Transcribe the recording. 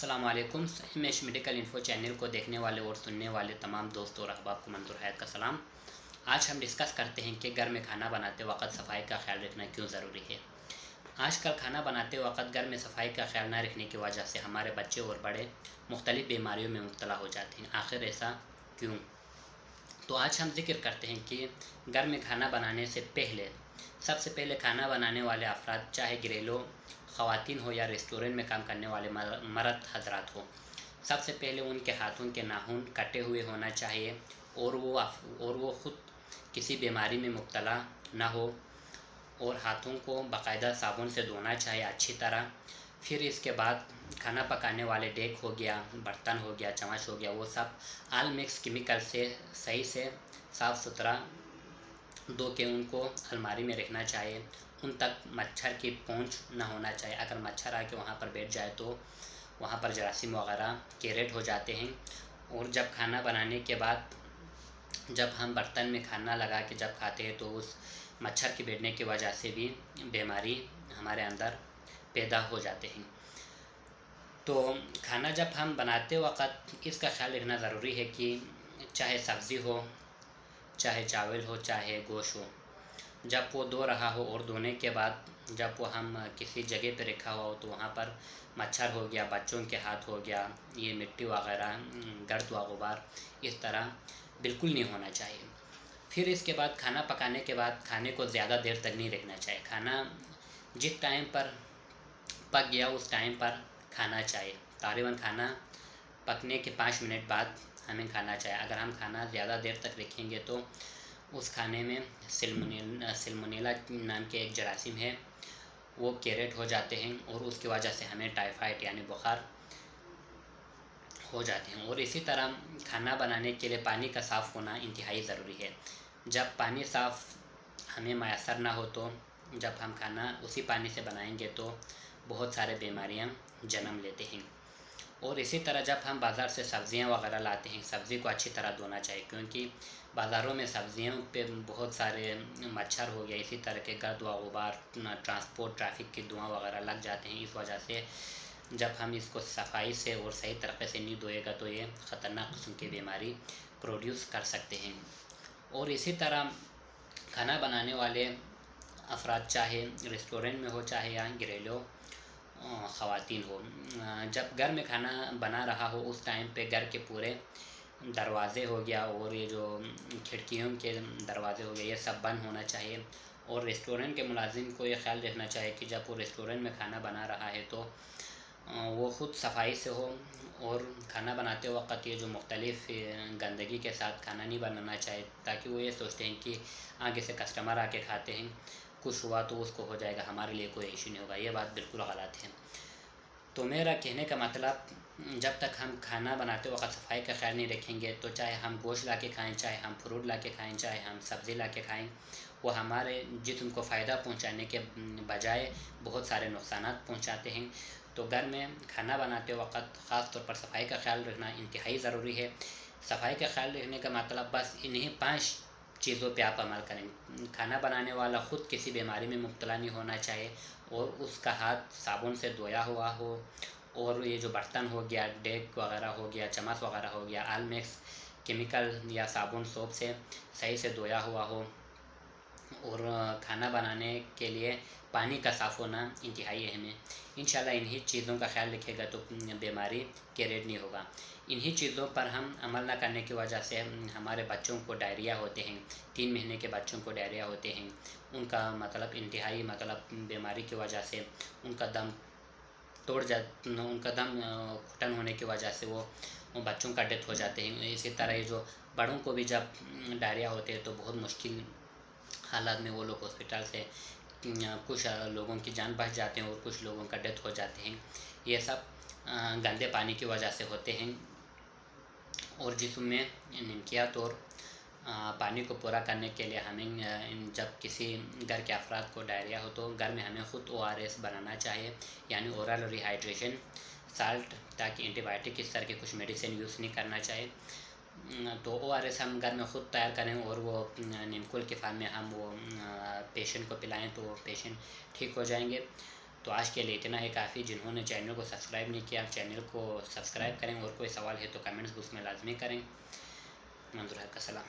अस्सलाम वालेकुम। Himesh medical info channel को देखने वाले और सुनने वाले तमाम दोस्तों और अहबाब को मंजूर हयात का सलाम। आज हम डिस्कस करते हैं कि घर में खाना बनाते वक्त सफाई का ख्याल रखना क्यों ज़रूरी है। आजकल खाना बनाते वक्त घर में सफाई का ख्याल न रखने की वजह से हमारे बच्चे और बड़े मुख्तलिफ़ बीमारियों में मुब्तला हो जाते हैं। आखिर ऐसा क्यों? तो आज हम जिक्र करते हैं कि घर में खाना बनाने से पहले सबसे पहले खाना बनाने वाले अफराद, चाहे घरेलू ख़वातीन हो या रेस्टोरेंट में काम करने वाले मर्द हजरात हो, सबसे पहले उनके हाथों के नाखून कटे हुए होना चाहिए और वो ख़ुद किसी बीमारी में मुब्तला ना हो, और हाथों को बाकायदा साबुन से धोना चाहिए अच्छी तरह। फिर इसके बाद खाना पकाने वाले डेक हो गया, बर्तन हो गया, चम्मच हो गया, वो सब ऑल मिक्स केमिकल से सही से साफ़ सुथरा धो के उनको अलमारी में रखना चाहिए। उन तक मच्छर की पहुंच ना होना चाहिए। अगर मच्छर आके वहाँ पर बैठ जाए तो वहाँ पर जरासीम वगैरह क्रिएट हो जाते हैं। और जब खाना बनाने के बाद जब हम बर्तन में खाना लगा के जब खाते हैं तो उस मच्छर के बैठने की वजह से भी बीमारी हमारे अंदर पैदा हो जाते हैं। तो खाना जब हम बनाते वक्त इसका ख्याल रखना ज़रूरी है कि चाहे सब्ज़ी हो, चाहे चावल हो, चाहे गोश्त हो, जब वो धो रहा हो और धोने के बाद जब वो हम किसी जगह पर रखा हुआ हो तो वहाँ पर मच्छर हो गया, बच्चों के हाथ हो गया, ये मिट्टी वगैरह, गर्द व गुबार, इस तरह बिल्कुल नहीं होना चाहिए। फिर इसके बाद खाना पकाने के बाद खाने को ज़्यादा देर तक नहीं रखना चाहिए। खाना जिस टाइम पर पक गया उस टाइम पर खाना चाहिए। तकरीबन खाना पकने के 5 मिनट बाद हमें खाना चाहिए। अगर हम खाना ज़्यादा देर तक रखेंगे तो उस खाने में सल्मोनेला नाम के एक जरासीम है, वो क्रिएट हो जाते हैं और उसकी वजह से हमें टाइफाइड यानी बुखार हो जाते हैं। और इसी तरह खाना बनाने के लिए पानी का साफ़ होना इंतहाई ज़रूरी है। जब पानी साफ़ हमें मैसर ना हो तो जब हम खाना उसी पानी से बनाएंगे तो बहुत सारे बीमारियां जन्म लेते हैं। और इसी तरह जब हम बाज़ार से सब्ज़ियां वगैरह लाते हैं, सब्ज़ी को अच्छी तरह धोना चाहिए, क्योंकि बाज़ारों में सब्ज़ियों पे बहुत सारे मच्छर हो गया, इसी तरह के गर्द व गुबार, ट्रांसपोर्ट ट्रैफिक की धुआं वगैरह लग जाते हैं। इस वजह से जब हम इसको सफाई से और सही तरीके से नहीं धोएगा तो ये ख़तरनाक किस्म की बीमारी प्रोड्यूस कर सकते हैं। और इसी तरह खाना बनाने वाले अफराद, चाहे रेस्टोरेंट में हो चाहे या घरेलू ख़वातीन हो, जब घर में खाना बना रहा हो उस टाइम पे घर के पूरे दरवाज़े हो गया और ये जो खिड़कियों के दरवाज़े हो गए, ये सब बंद होना चाहिए। और रेस्टोरेंट के मुलाजिम को ये ख्याल रखना चाहिए कि जब वो रेस्टोरेंट में खाना बना रहा है तो वो ख़ुद सफाई से हो, और खाना बनाते वक्त ये जो मुख्तलिफ़ गंदगी के साथ खाना नहीं बनाना चाहिए, ताकि वो ये सोचते हैं कि आगे से कस्टमर आके खाते हैं, कुछ हुआ तो उसको हो जाएगा, हमारे लिए कोई इशू नहीं होगा। ये बात बिल्कुल गलत है। तो मेरा कहने का मतलब, जब तक हम खाना बनाते वक्त सफाई का ख्याल नहीं रखेंगे तो चाहे हम गोश्त ला के खाएँ, चाहे हम फ्रूट ला के खाएँ, चाहे हम सब्ज़ी ला के खाएँ, वो हमारे जिस्म को फ़ायदा पहुंचाने के बजाय बहुत सारे नुकसान पहुंचाते हैं। तो घर में खाना बनाते वक्त ख़ास तौर पर सफाई का ख्याल रखना इंतहाई ज़रूरी है। सफाई का ख्याल रखने का मतलब बस इन्हीं 5 चीज़ों पे आप अमल करें। खाना बनाने वाला ख़ुद किसी बीमारी में मुब्तला नहीं होना चाहिए, और उसका हाथ साबुन से धोया हुआ हो, और ये जो बर्तन हो गया, डेक वगैरह हो गया, चम्मच वगैरह हो गया, ऑल मिक्स केमिकल या साबुन सोप से सही से धोया हुआ हो। और खाना बनाने के लिए पानी का साफ़ होना इंतहाई अहम है। इंशाल्लाह इन्हीं चीज़ों का ख्याल रखेगा तो बीमारी क्रिएट नहीं होगा। इन्हीं चीज़ों पर हम अमल न करने की वजह से हमारे बच्चों को डायरिया होते हैं, 3 महीने के बच्चों को डायरिया होते हैं। उनका मतलब इंतहाई बीमारी की वजह से उनका दम उनका दम घुटन होने की वजह से वो बच्चों का डेथ हो जाते हैं। इसी तरह ये जो बड़ों को भी जब डायरिया होते हैं तो बहुत मुश्किल हालात में वो लोग हॉस्पिटल से कुछ लोगों की जान बच जाते हैं और कुछ लोगों का डेथ हो जाते हैं। ये सब गंदे पानी की वजह से होते हैं। और जिस्म में निमकियात और पानी को पूरा करने के लिए हमें जब किसी घर के अफराद को डायरिया हो तो घर में हमें ख़ुद ORS बनाना चाहिए, यानी ओरल रिहाइड्रेशन साल्ट, ताकि एंटीबायोटिक इस तरह के कुछ मेडिसिन यूज़ नहीं करना चाहिए। तो ORS हम घर में ख़ुद तैयार करें और वो नीमकुल के फार्म में हम वो पेशेंट को पिलाएं तो पेशेंट ठीक हो जाएंगे। تو آج کے لیے اتنا ہی کافی. جنہوں نے چینل کو سبسکرائب نہیں کیا چینل کو سبسکرائب کریں, اور کوئی سوال ہے تو کمنٹس باکس میں لازمی کریں. منظور حیات کا سلام.